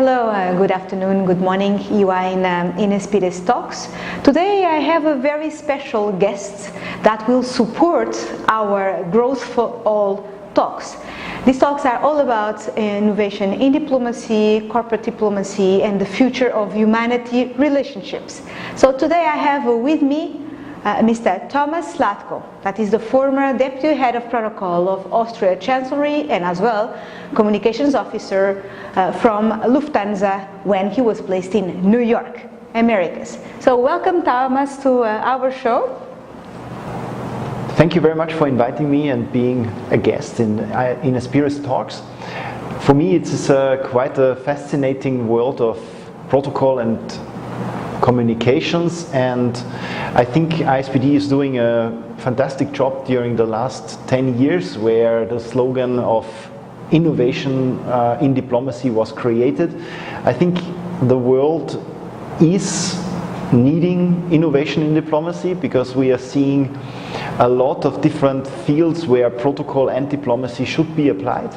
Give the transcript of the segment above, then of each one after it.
Hello, good afternoon, good morning. You are in Ines Pires Talks. Today I have a very special guest that will support our Growth for All talks. These talks are all about innovation in diplomacy, corporate diplomacy, and the future of humanity relationships. So today I have with me Mr. Thomas Sladko, that is the former Deputy Head of Protocol of Austria Chancellery and as well Communications Officer from Lufthansa when he was placed in New York, Americas. So welcome Thomas to our show. Thank you very much for inviting me and being a guest in Ines Pires Talks. For me it's quite a fascinating world of protocol and communications, and I think ISPD is doing a fantastic job during the last 10 years where the slogan of innovation in diplomacy was created. I think the world is needing innovation in diplomacy because we are seeing a lot of different fields where protocol and diplomacy should be applied.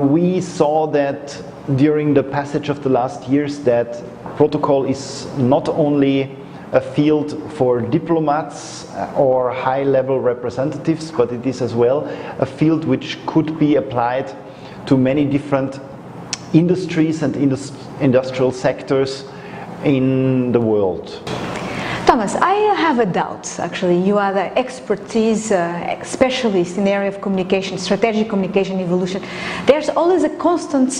We saw that during the passage of the last years that protocol is not only a field for diplomats or high-level representatives, but it is as well a field which could be applied to many different industries and industrial sectors in the world. Thomas, I have a doubt actually. You are the expertise specialist in the area of communication, strategic communication evolution. There's always a constant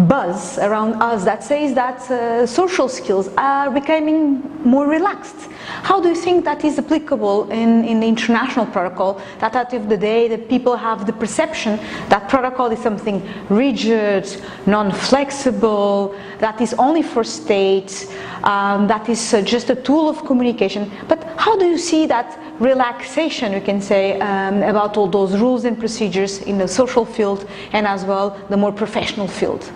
buzz around us that says that social skills are becoming more relaxed. How do you think that is applicable in the international protocol, that at the end of the day the people have the perception that protocol is something rigid, non-flexible, that is only for states, that is just a tool of communication? But how do you see that relaxation, we can say, about all those rules and procedures in the social field and as well the more professional field?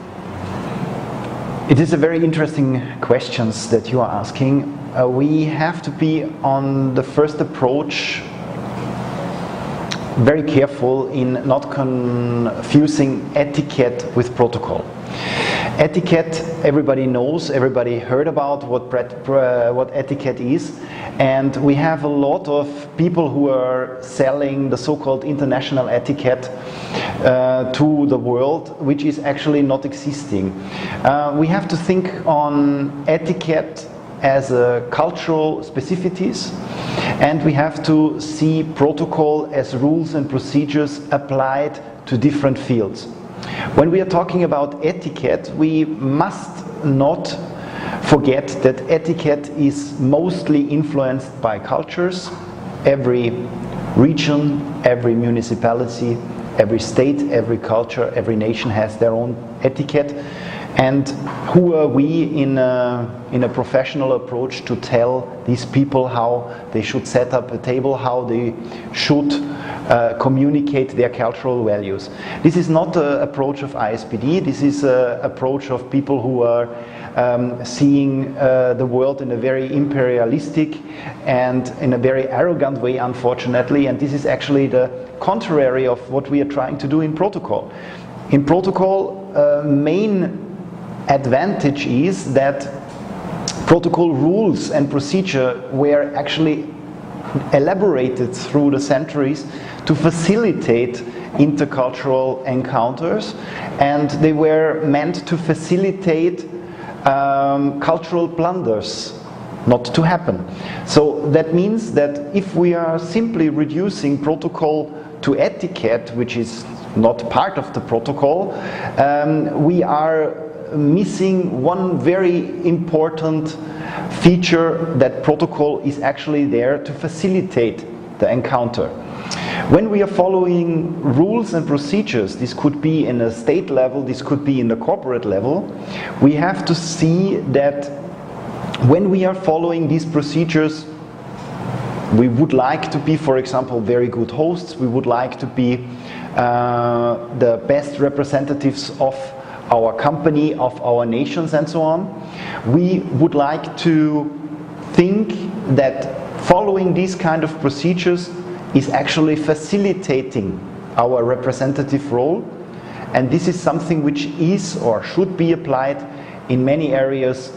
It is a very interesting questions that you are asking. We have to be on the first approach very careful in not confusing etiquette with protocol. Etiquette, everybody knows, everybody heard about what etiquette is, and we have a lot of people who are selling the so-called international etiquette to the world, which is actually not existing. We have to think on etiquette as a cultural specificities, and we have to see protocol as rules and procedures applied to different fields. When we are talking about etiquette, we must not forget that etiquette is mostly influenced by cultures. Every region, every municipality, every state, every culture, every nation has their own etiquette. And who are we in a professional approach to tell these people how they should set up a table, how they should communicate their cultural values? This is not the approach of ISPD. This is an approach of people who are seeing the world in a very imperialistic and in a very arrogant way, unfortunately. And this is actually the contrary of what we are trying to do in protocol. In protocol, main advantage is that protocol rules and procedure were actually elaborated through the centuries to facilitate intercultural encounters, and they were meant to facilitate cultural blunders not to happen. So that means that if we are simply reducing protocol to etiquette, which is not part of the protocol, we are missing one very important feature, that protocol is actually there to facilitate the encounter. When we are following rules and procedures, this could be in a state level, this could be in the corporate level, we have to see that when we are following these procedures, we would like to be, for example, very good hosts, we would like to be the best representatives of our company, of our nations and so on. We would like to think that following these kind of procedures is actually facilitating our representative role, and this is something which is or should be applied in many areas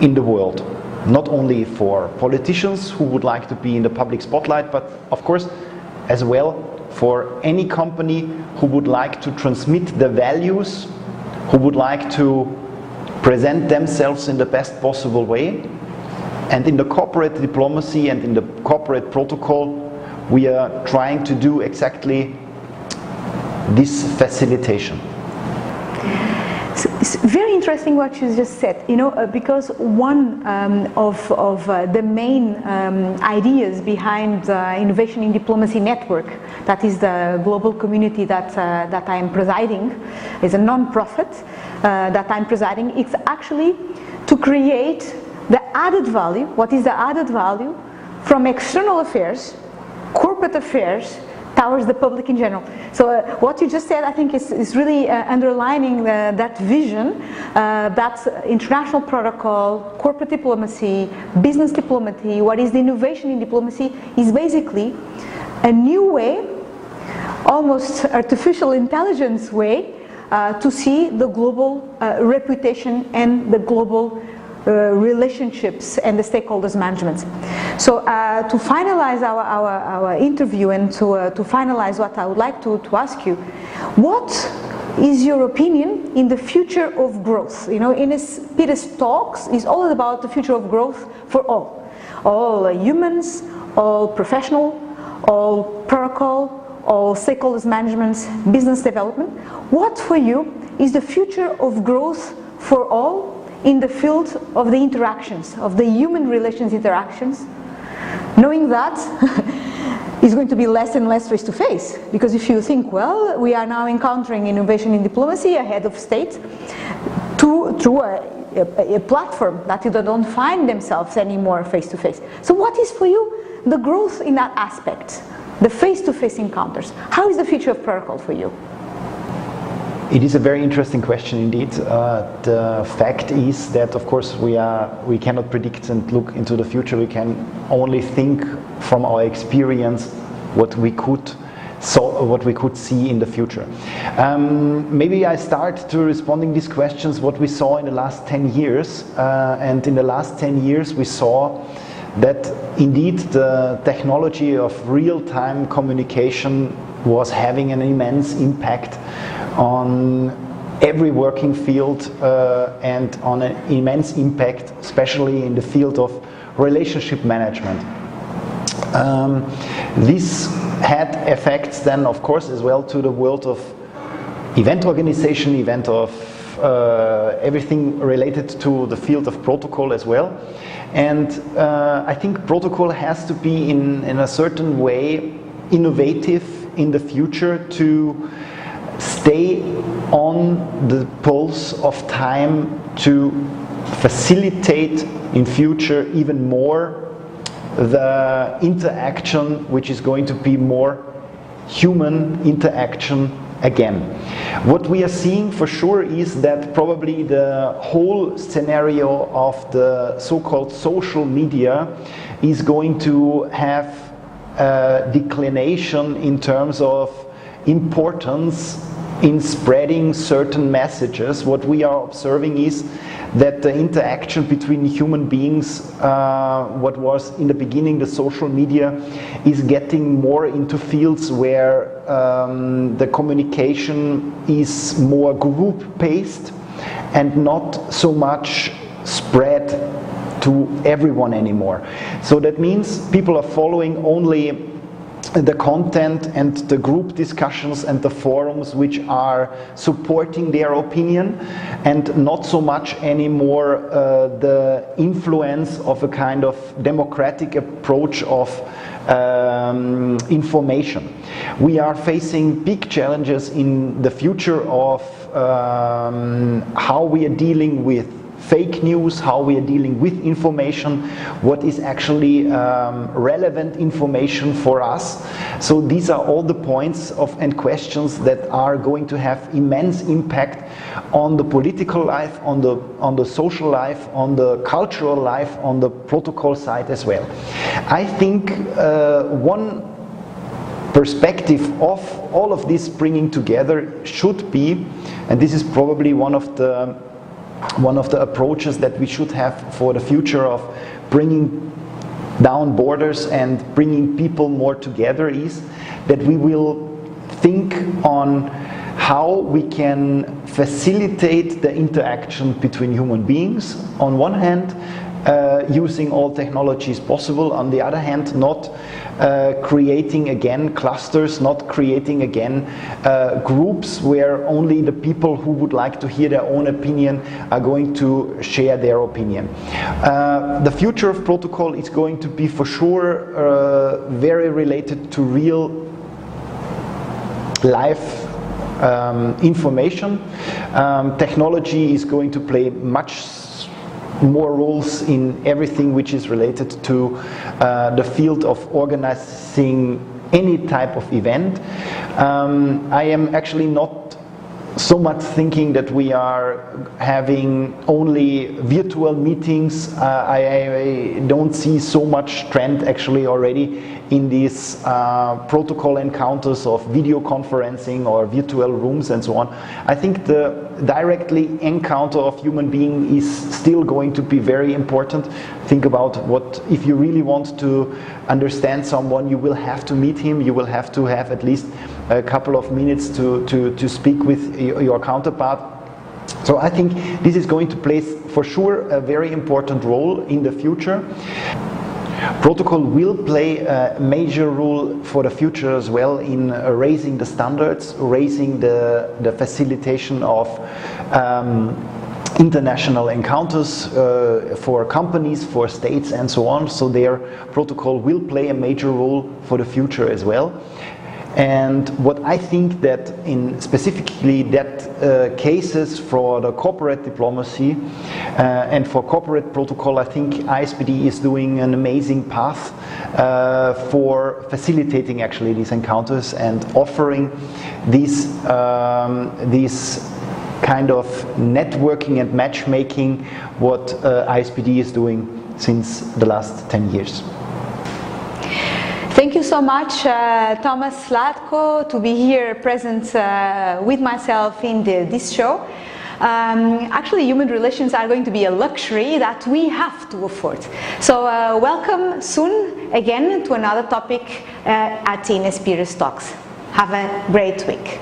in the world. Not only for politicians who would like to be in the public spotlight, but of course as well for any company who would like to transmit the values, who would like to present themselves in the best possible way. And in the corporate diplomacy and in the corporate protocol, we are trying to do exactly this facilitation. It's very interesting what you just said, because one of the main ideas behind the Innovation in Diplomacy Network, that is the global community that I am presiding, is a non-profit that I'm presiding. It's actually to create the added value. What is the added value from external affairs, corporate affairs, towards the public in general. So what you just said, I think, is really underlining that vision that international protocol, corporate diplomacy, business diplomacy, what is the innovation in diplomacy, is basically a new way, almost artificial intelligence way, to see the global reputation and the global relationships and the stakeholders management. So to finalize our interview and to finalize what I would like to ask you, what is your opinion in the future of growth? Ines Pires talks is all about the future of growth for all humans, all professional, all protocol, all stakeholders management, business development. What for you is the future of growth for all in the field of the interactions, of the human relations interactions, knowing that it's going to be less and less face-to-face? Because if you think, well, we are now encountering innovation in diplomacy, a head of state, through a platform that you don't find themselves anymore face-to-face. So what is for you the growth in that aspect, the face-to-face encounters? How is the future of protocol for you? It is a very interesting question indeed. The fact is that, of course, we cannot predict and look into the future. We can only think from our experience what we could see in the future. Maybe I start to responding these questions what we saw in the last 10 years. And in the last 10 years we saw that indeed the technology of real-time communication was having an immense impact on every working field and on an immense impact, especially in the field of relationship management. This had effects then, of course, as well to the world of event organization, everything related to the field of protocol as well. And I think protocol has to be in a certain way innovative in the future to stay on the pulse of time, to facilitate in future even more the interaction, which is going to be more human interaction again. What we are seeing for sure is that probably the whole scenario of the so-called social media is going to have a declination in terms of importance in spreading certain messages. What we are observing is that the interaction between human beings, what was in the beginning the social media, is getting more into fields where the communication is more group-based and not so much spread to everyone anymore. So that means people are following only the content and the group discussions and the forums which are supporting their opinion, and not so much anymore the influence of a kind of democratic approach of information. We are facing big challenges in the future of how we are dealing with fake news, how we are dealing with information, what is actually relevant information for us. So these are all the points and questions that are going to have immense impact on the political life, on the social life, on the cultural life, on the protocol side as well. I think one perspective of all of this bringing together should be, and this is probably one of the approaches that we should have for the future of bringing down borders and bringing people more together, is that we will think on how we can facilitate the interaction between human beings on one hand, using all technologies possible, on the other hand not creating again clusters, not creating again groups where only the people who would like to hear their own opinion are going to share their opinion. The future of protocol is going to be for sure very related to real life information. Technology is going to play much more roles in everything which is related to the field of organizing any type of event. I am actually not so much thinking that we are having only virtual meetings. I don't see so much trend actually already in these protocol encounters of video conferencing or virtual rooms and so on. I think the directly encounter of human being is still going to be very important. Think about what, if you really want to understand someone, you will have to meet him, you will have to have at least a couple of minutes to speak with your counterpart. So I think this is going to play for sure a very important role in the future. Protocol will play a major role for the future as well in raising the standards, raising the facilitation of international encounters for companies, for states and so on. So their protocol will play a major role for the future as well. And what I think that in specifically that cases for the corporate diplomacy and for corporate protocol, I think ISPD is doing an amazing path for facilitating actually these encounters and offering these kind of networking and matchmaking what ISPD is doing since the last 10 years. Thank you so much, Thomas Sladko, to be here present with myself in this show. Actually, human relations are going to be a luxury that we have to afford. So welcome soon again to another topic at Ines Pires Talks. Have a great week.